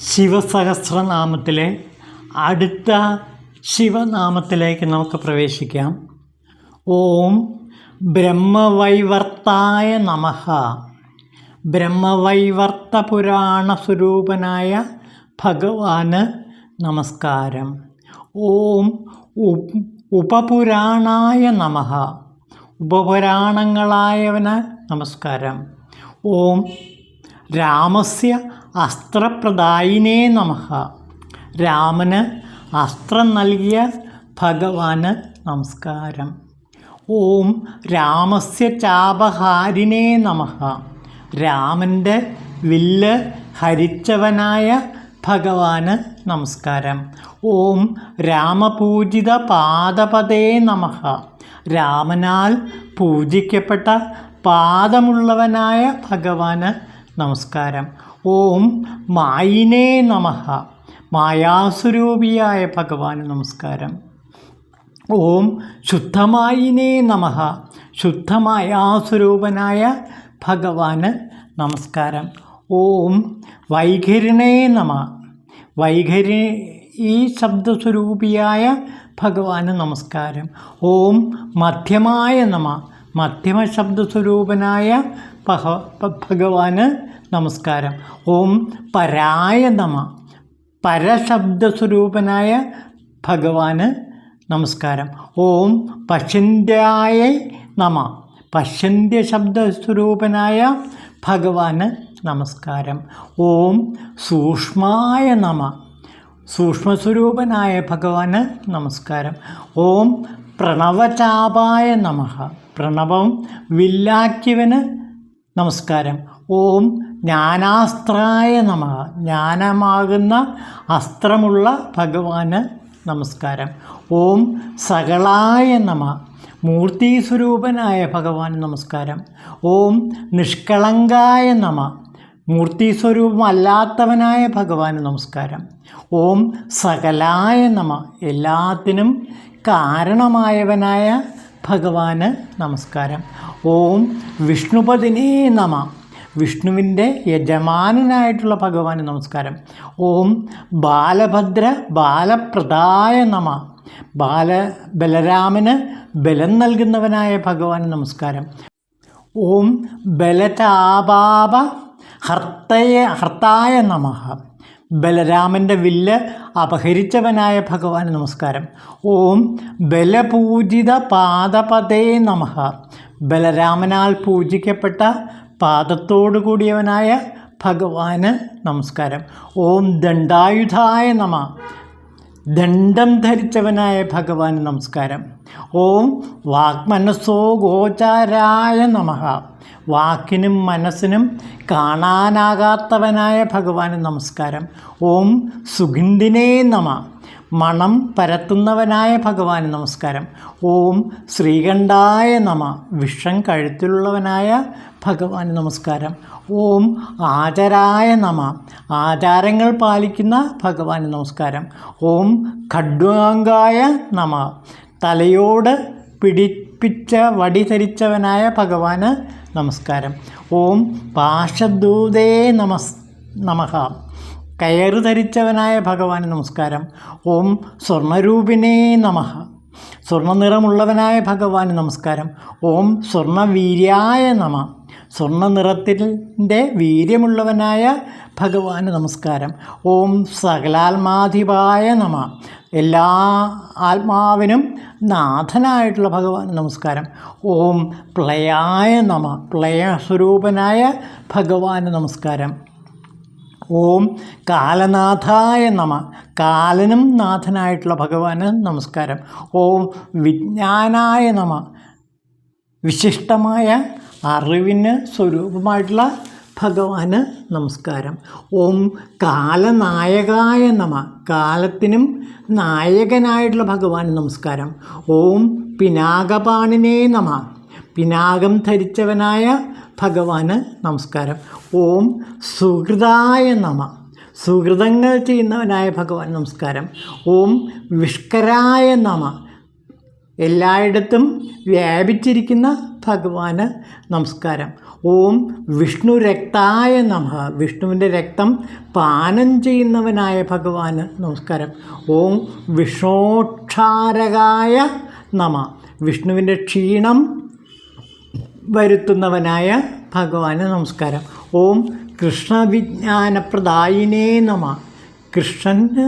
ശിവസഹസ്രനാമത്തിലെ അടുത്ത ശിവനാമത്തിലേക്ക് നമുക്ക് പ്രവേശിക്കാം. ഓം ബ്രഹ്മവൈവർത്തായ നമഃ. ബ്രഹ്മവൈവർത്ത പുരാണ സ്വരൂപനായ ഭഗവാന് നമസ്കാരം. ഓം ഉപപുരാണായ നമഃ. ഉപപുരാണങ്ങളായവന് നമസ്കാരം. ഓം രാമസ്യ അസ്ത്രപ്രദായിനേ നമഃ. രാമന് അസ്ത്രം നൽകിയ ഭഗവാന് നമസ്കാരം. ഓം രാമസ്യ ചാപഹാരിനേ നമഃ. രാമൻ്റെ വില്ല് ഹരിച്ചവനായ ഭഗവാന് നമസ്കാരം. ഓം രാമപൂജിത പാദപദേ നമഃ. രാമനാൽ പൂജിക്കപ്പെട്ട പാദമുള്ളവനായ ഭഗവാന് നമസ്കാരം. ഓം മായിനേ നമഃ. മായാസ്വരൂപിയായ ഭഗവാന് നമസ്കാരം. ഓം ശുദ്ധമായിനേ നമഃ. ശുദ്ധമായാസ്വരൂപനായ ഭഗവാന് നമസ്കാരം. ഓം വൈഖരിണേ നമഃ. വൈഖരി ഈ ശബ്ദസ്വരൂപിയായ ഭഗവാന് നമസ്കാരം. ഓം മധ്യമായ നമഃ. മധ്യമ ശബ്ദസ്വരൂപനായ ഭഗവാന് നമസ്കാരം. ഓം പരായ നമഃ. പരശബ്ദസ്വരൂപനായ ഭഗവാന് നമസ്കാരം. ഓം പശ്യന്ത്യായ നമഃ. പശ്യന്ത്യ ശബ്ദസ്വരൂപനായ ഭഗവാന് നമസ്കാരം. ഓം സൂക്ഷ്മായ നമഃ. സൂക്ഷ്മസ്വരൂപനായ ഭഗവാന് നമസ്കാരം. ഓം പ്രണവചാപായ നമഃ. പ്രണവം വില്ലാക്കിയവന് നമസ്കാരം. ഓം ജ്ഞാനാസ്ത്രായ നമഃ. ജ്ഞാനമാകുന്ന അസ്ത്രമുള്ള ഭഗവാന് നമസ്കാരം. ഓം സകളായ നമഃ. മൂർത്തീസ്വരൂപനായ ഭഗവാന് നമസ്കാരം. ഓം നിഷ്കളങ്കായ നമഃ. മൂർത്തീസ്വരൂപമല്ലാത്തവനായ ഭഗവാന് നമസ്കാരം. ഓം സകലായ നമഃ. എല്ലാത്തിനും കാരണമായവനായ ഭഗവാന് നമസ്കാരം. ഓം വിഷ്ണുപദിനേ നമഃ. വിഷ്ണുവിൻ്റെ യജമാനനായിട്ടുള്ള ഭഗവാന് നമസ്കാരം. ഓം ബാലപ്രദായ നമഃ. ബലരാമന് ബലം നൽകുന്നവനായ ഭഗവാന് നമസ്കാരം. ഓം ബലചാപാപ ഹർത്തായ നമഃ. ബലരാമൻ്റെ വില്ല് അപഹരിച്ചവനായ ഭഗവാന് നമസ്കാരം. ഓം ബലപൂജിത പാദപദേ നമഃ. ബലരാമനാൽ പൂജിക്കപ്പെട്ട പാദത്തോടു കൂടിയവനായ ഭഗവാന് നമസ്കാരം. ഓം ദണ്ഡായുധായ നമഃ. ദണ്ഡം ധരിച്ചവനായ ഭഗവാന് നമസ്കാരം. ഓം വാക്മനസ്സോ ഗോചരായ നമഃ. വാക്കിനും മനസ്സിനും കാണാനാകാത്തവനായ ഭഗവാന് നമസ്കാരം. ഓം സുഗന്ധിനേ നമഃ. മണം പരത്തുന്നവനായ ഭഗവാന് നമസ്കാരം. ഓം ശ്രീകണ്ഠായ നമഃ. വിഷം കഴുത്തിലുള്ളവനായ ഭഗവാന് നമസ്കാരം. ഓം ആചരായ നമഃ. ആചാരങ്ങൾ പാലിക്കുന്ന ഭഗവാന് നമസ്കാരം. ഓം ഖഡ്വാംഗായ നമഃ. തലയോട് പിടിപ്പിച്ച വടി ധരിച്ചവനായ ഭഗവാന് നമസ്കാരം. ഓം പാശദൂതേ നമഃ. കയറ് ധരിച്ചവനായ ഭഗവാന് നമസ്കാരം. ഓം സ്വർണ്ണരൂപിണേ നമഃ. സ്വർണ്ണ നിറമുള്ളവനായ ഭഗവാന് നമസ്കാരം. ഓം സ്വർണ്ണവീര്യായ നമഃ. സ്വർണ്ണ നിറത്തിൻ്റെ വീര്യമുള്ളവനായ ഭഗവാന് നമസ്കാരം. ഓം സകലാത്മാധിപായ നമഃ. എല്ലാ ആത്മാവിനും നാഥനായിട്ടുള്ള ഭഗവാന് നമസ്കാരം. ഓം പ്ലയായ നമഃ. പ്ലയസ്വരൂപനായ ഭഗവാന് നമസ്കാരം. ഓം കാലനാഥായ നമഃ. കാലനും നാഥനായിട്ടുള്ള ഭഗവാന് നമസ്കാരം. ഓം വിജ്ഞാനായ നമഃ. വിശിഷ്ടമായ അറിവിന് സ്വരൂപമായിട്ടുള്ള ഭഗവാന് നമസ്കാരം. ഓം കാലനായകായ നമഃ. കാലത്തിനും നായകനായിട്ടുള്ള ഭഗവാന് നമസ്കാരം. ഓം പിനാകപാണിനേ നമഃ. പിനാകം ധരിച്ചവനായ ഭഗവാന് നമസ്കാരം. ഓം സുഹൃതായ നമഃ. സുഹൃതങ്ങൾ ചെയ്യുന്നവനായ ഭഗവാൻ നമസ്കാരം. ഓം വിഷ്കരായ നമഃ. എല്ലായിടത്തും വ്യാപിച്ചിരിക്കുന്ന ഭഗവാന് നമസ്കാരം. ഓം വിഷ്ണുരക്തായ നമഃ. വിഷ്ണുവിൻ്റെ രക്തം പാനം ചെയ്യുന്നവനായ ഭഗവാന് നമസ്കാരം. ഓം വിഷ്ണോക്ഷാരകായ നമഃ. വിഷ്ണുവിൻ്റെ ക്ഷീണം വരുത്തുന്നവനായ ഭഗവാന് നമസ്കാരം. ഓം കൃഷ്ണവിജ്ഞാനപ്രദായിനേ നമഃ. കൃഷ്ണന്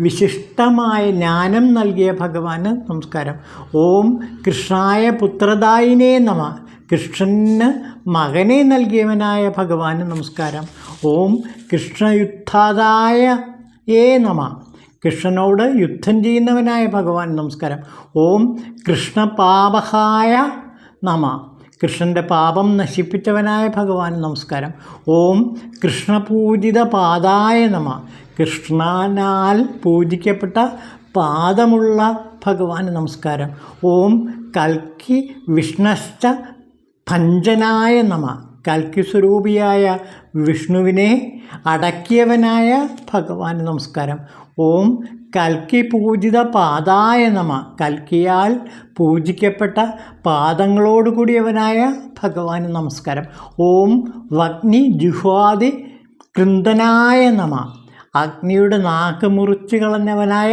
വിശിഷ്ടമായ ജ്ഞാനം നൽകിയ ഭഗവാന് നമസ്കാരം. ഓം കൃഷ്ണായ പുത്രദായിനേ നമഃ. കൃഷ്ണന് മകനെ നൽകിയവനായ ഭഗവാന് നമസ്കാരം. ഓം കൃഷ്ണയുദ്ധാദായ നമഃ. കൃഷ്ണനോട് യുദ്ധം ചെയ്യുന്നവനായ ഭഗവാൻ നമസ്കാരം. ഓം കൃഷ്ണപാപഹായ നമഃ. കൃഷ്ണൻ്റെ പാപം നശിപ്പിച്ചവനായ ഭഗവാൻ നമസ്കാരം. ഓം കൃഷ്ണപൂജിത പാദായ നമഃ. കൃഷ്ണനാൽ പൂജിക്കപ്പെട്ട പാദമുള്ള ഭഗവാൻ നമസ്കാരം. ഓം കൽക്കി വിഷ്ണശ്ച ഭഞ്ജനായ നമഃ. കൽക്കി സ്വരൂപിയായ വിഷ്ണുവിനെ അടക്കിയവനായ ഭഗവാൻ നമസ്കാരം. ഓം കൽക്കി പൂജിത പാദായ നമഃ. കൽക്കിയാൽ പൂജിക്കപ്പെട്ട പാദങ്ങളോടുകൂടിയവനായ ഭഗവാന് നമസ്കാരം. ഓം വഗ്നി ജുഹ്വാദി കൃന്ദനായ നമഃ. അഗ്നിയുടെ നാക്ക് മുറിച്ച് കളഞ്ഞവനായ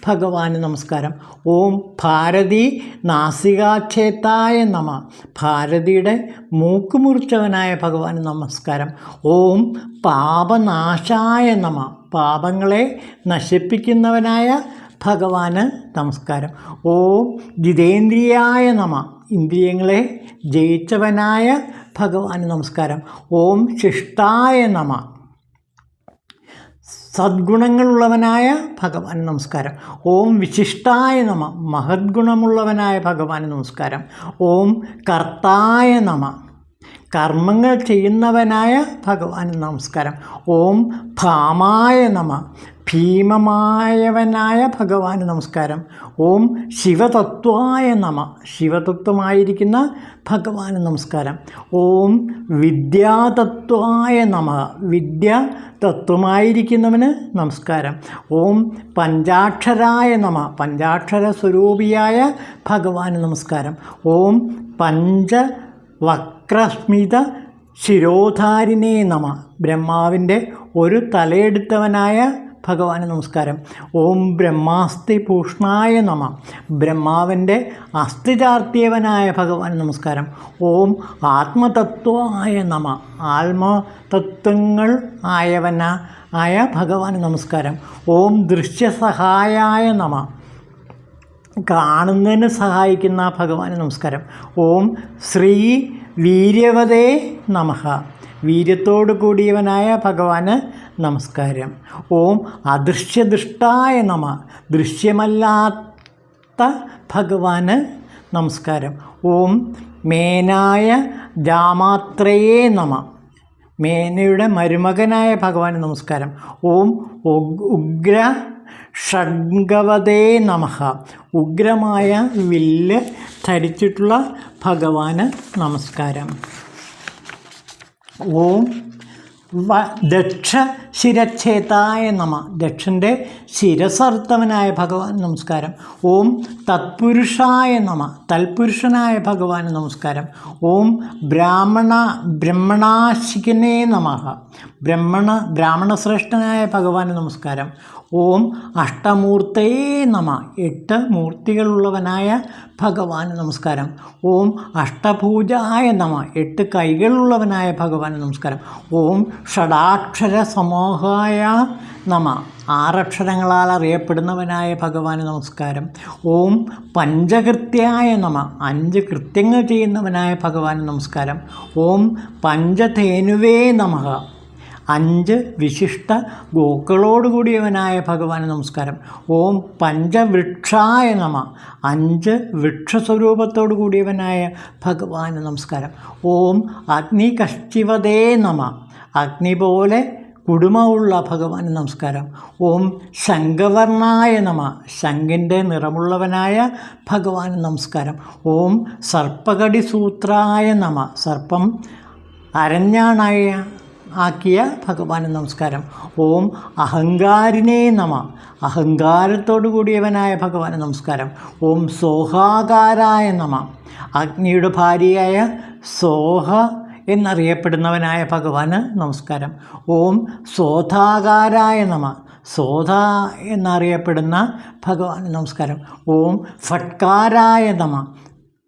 ഭഗവാന് നമസ്കാരം. ഓം ഭാരതി നാസികാച്ഛേത്തായ നമഃ. ഭാരതിയുടെ മൂക്ക് മുറിച്ചവനായ ഭഗവാന് നമസ്കാരം. ഓം പാപനാശായ നമഃ. പാപങ്ങളെ നശിപ്പിക്കുന്നവനായ ഭഗവാന് നമസ്കാരം. ഓം ജിതേന്ദ്രിയായ നമഃ. ഇന്ദ്രിയങ്ങളെ ജയിച്ചവനായ ഭഗവാന് നമസ്കാരം. ഓം ശിഷ്ടായ നമഃ. സദ്ഗുണങ്ങളുള്ളവനായ ഭഗവാൻ നമസ്കാരം. ഓം വിശിഷ്ടായ നമഃ. മഹദ്ഗുണമുള്ളവനായ ഭഗവാൻ നമസ്കാരം. ഓം കർത്തായ നമഃ. കർമ്മങ്ങൾ ചെയ്യുന്നവനായ ഭഗവാൻ നമസ്കാരം. ഓം ഭാമായ നമഃ. ഭീമമായവനായ ഭഗവാന് നമസ്കാരം. ഓം ശിവതത്വായ നമഃ. ശിവതത്വമായിരിക്കുന്ന ഭഗവാന് നമസ്കാരം. ഓം വിദ്യാതത്വായ നമഃ. വിദ്യ തത്വമായിരിക്കുന്നവന് നമസ്കാരം. ഓം പഞ്ചാക്ഷരായ നമഃ. പഞ്ചാക്ഷര സ്വരൂപിയായ ഭഗവാന് നമസ്കാരം. ഓം പഞ്ചവക്രസ്മിത ശിരോധാരിണേ നമഃ. ബ്രഹ്മാവിൻ്റെ ഒരു തലയെടുത്തവനായ ഭഗവാന് നമസ്കാരം. ഓം ബ്രഹ്മാസ്തി പൂഷ്ണായ നമഃ. ബ്രഹ്മാവിൻ്റെ അസ്ഥി ചാർത്തിയവനായ ഭഗവാൻ നമസ്കാരം. ഓം ആത്മതത്വമായ നമഃ. ആത്മതത്വങ്ങൾ ആയ ഭഗവാന് നമസ്കാരം. ഓം ദൃശ്യസഹായായ നമഃ. കാണുന്നതിന് സഹായിക്കുന്ന ഭഗവാന് നമസ്കാരം. ഓം ശ്രീ വീര്യവതേ നമഃ. വീര്യത്തോടു കൂടിയവനായ ഭഗവാന് നമസ്കാരം. ഓം അദൃശ്യദൃഷ്ടായ നമഃ. ദൃശ്യമല്ലാത്ത ഭഗവാന് നമസ്കാരം. ഓം മേനായ ജാമാത്രയേ നമഃ. മേനയുടെ മരുമകനായ ഭഗവാന് നമസ്കാരം. ഓം ഉഗ്ര ഷഡ്ഗവതേ നമഃ. ഉഗ്രമായ വില്ല് ധരിച്ചിട്ടുള്ള ഭഗവാന് നമസ്കാരം. ഓം ദക്ഷ ശിരച്ഛേതായ നമഃ. ദക്ഷൻ്റെ ശിരസർത്തവനായ ഭഗവാൻ നമസ്കാരം. ഓം തത്പുരുഷായ നമഃ. തൽപുരുഷനായ ഭഗവാന് നമസ്കാരം. ഓം ബ്രഹ്മണാശികനേ നമഃ. ബ്രാഹ്മണശ്രേഷ്ഠനായ ഭഗവാന് നമസ്കാരം. ഓം അഷ്ടമൂർത്തയേ നമഃ. 8 മൂർത്തികളുള്ളവനായ ഭഗവാന് നമസ്കാരം. ഓം അഷ്ടഭുജായ നമഃ. 8 കൈകളുള്ളവനായ ഭഗവാന് നമസ്കാരം. ഓം ഷഡാക്ഷര സമൂഹായ നമഃ. 6 അക്ഷരങ്ങളാൽ അറിയപ്പെടുന്നവനായ ഭഗവാന് നമസ്കാരം. ഓം പഞ്ചകൃത്യായ നമഃ. 5 കൃത്യങ്ങൾ ചെയ്യുന്നവനായ ഭഗവാന് നമസ്കാരം. ഓം പഞ്ചധേനുവേ നമഃ. 5 വിശിഷ്ട ഗോക്കളോടുകൂടിയവനായ ഭഗവാന് നമസ്കാരം. ഓം പഞ്ചവൃക്ഷായ നമഃ. 5 വൃക്ഷസ്വരൂപത്തോടു കൂടിയവനായ ഭഗവാന് നമസ്കാരം. ഓം അഗ്നികശ്ചിവതേ നമഃ. അഗ്നി പോലെ കുടുമമുള്ള ഭഗവാന് നമസ്കാരം. ഓം ശംഖവർണായ നമഃ. ശംഖിൻ്റെ നിറമുള്ളവനായ ഭഗവാന് നമസ്കാരം. ഓം സർപ്പകടിസൂത്രായ നമഃ. സർപ്പം അരഞ്ഞാണായ ആക്കിയ ഭഗവാന് നമസ്കാരം. ഓം അഹങ്കാരിനേ നമ, അഹങ്കാരത്തോടു കൂടിയവനായ ഭഗവാന് നമസ്കാരം. ഓം സോഹാകാരായ നമ, അഗ്നിയുടെ ഭാര്യയായ സോഹ എന്നറിയപ്പെടുന്നവനായ ഭഗവാന് നമസ്കാരം. ഓം സോധാകാരായ നമ, സോധ എന്നറിയപ്പെടുന്ന ഭഗവാന് നമസ്കാരം. ഓം ഫട്കാരായ നമ,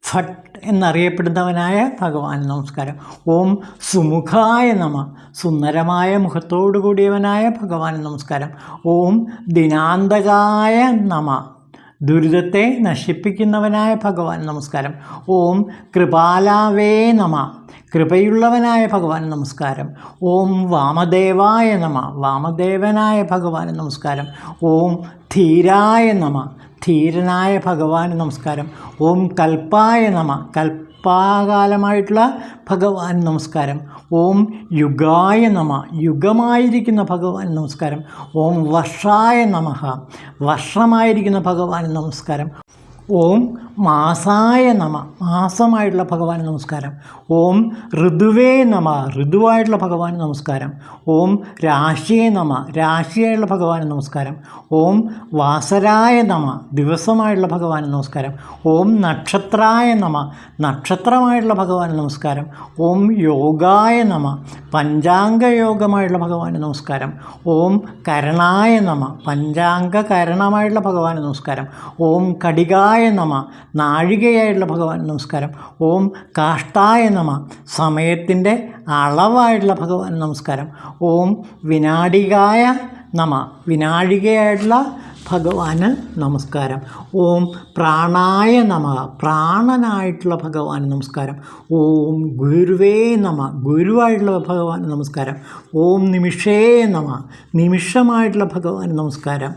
ഫട്ട് എന്നറിയപ്പെടുന്നവനായ ഭഗവാന് നമസ്കാരം. ഓം സുമുഖായ നമ, സുന്ദരമായ മുഖത്തോടു കൂടിയവനായ ഭഗവാന് നമസ്കാരം. ഓം ദിനാന്തകായ നമ, ദുരിതത്തെ നശിപ്പിക്കുന്നവനായ ഭഗവാൻ നമസ്കാരം. ഓം കൃപാലാവേ നമ, കൃപയുള്ളവനായ ഭഗവാൻ നമസ്കാരം. ഓം വാമദേവായ നമ, വാമദേവനായ ഭഗവാൻ നമസ്കാരം. ഓം ധീരായ നമ, ധീരനായ ഭഗവാന് നമസ്കാരം. ഓം കൽപ്പായ നമ, കൽപ്പാകാലമായിട്ടുള്ള ഭഗവാൻ നമസ്കാരം. ഓം യുഗായ നമ, യുഗമായിരിക്കുന്ന ഭഗവാൻ നമസ്കാരം. ഓം വർഷായ നമഃ, വർഷമായിരിക്കുന്ന ഭഗവാൻ നമസ്കാരം. ഓം മാസായ നമ, മാസമായിട്ടുള്ള ഭഗവാൻ നമസ്കാരം. ഓം ഋതുവേ നമ, ഋതുവായിട്ടുള്ള ഭഗവാൻ നമസ്കാരം. ഓം രാശിയേ നമ, രാശിയായിട്ടുള്ള ഭഗവാൻ നമസ്കാരം. ഓം വാസരായ നമ, ദിവസമായിട്ടുള്ള ഭഗവാൻ നമസ്കാരം. ഓം നക്ഷത്രായ നമ, നക്ഷത്രമായിട്ടുള്ള ഭഗവാൻ നമസ്കാരം. ഓം യോഗായ നമ, പഞ്ചാംഗ യോഗമായിട്ടുള്ള ഭഗവാൻ നമസ്കാരം. ഓം കരണായ നമ, പഞ്ചാംഗ കരണമായിട്ടുള്ള ഭഗവാൻ നമസ്കാരം. ഓം കടികായ നമ, നാഴികയായിട്ടുള്ള ഭഗവാൻ നമസ്കാരം. ഓം കാഷ്ടായ നമ, സമയത്തിൻ്റെ അളവായിട്ടുള്ള ഭഗവാൻ നമസ്കാരം. ഓം വിനാടികായ നമ, വിനാഴികയായിട്ടുള്ള ഭഗവാന് നമസ്കാരം. ഓം പ്രാണായ നമ, പ്രാണനായിട്ടുള്ള ഭഗവാൻ നമസ്കാരം. ഓം ഗുരുവേ നമ, ഗുരുവായിട്ടുള്ള ഭഗവാൻ നമസ്കാരം. ഓം നിമിഷേ നമ, നിമിഷമായിട്ടുള്ള ഭഗവാൻ നമസ്കാരം.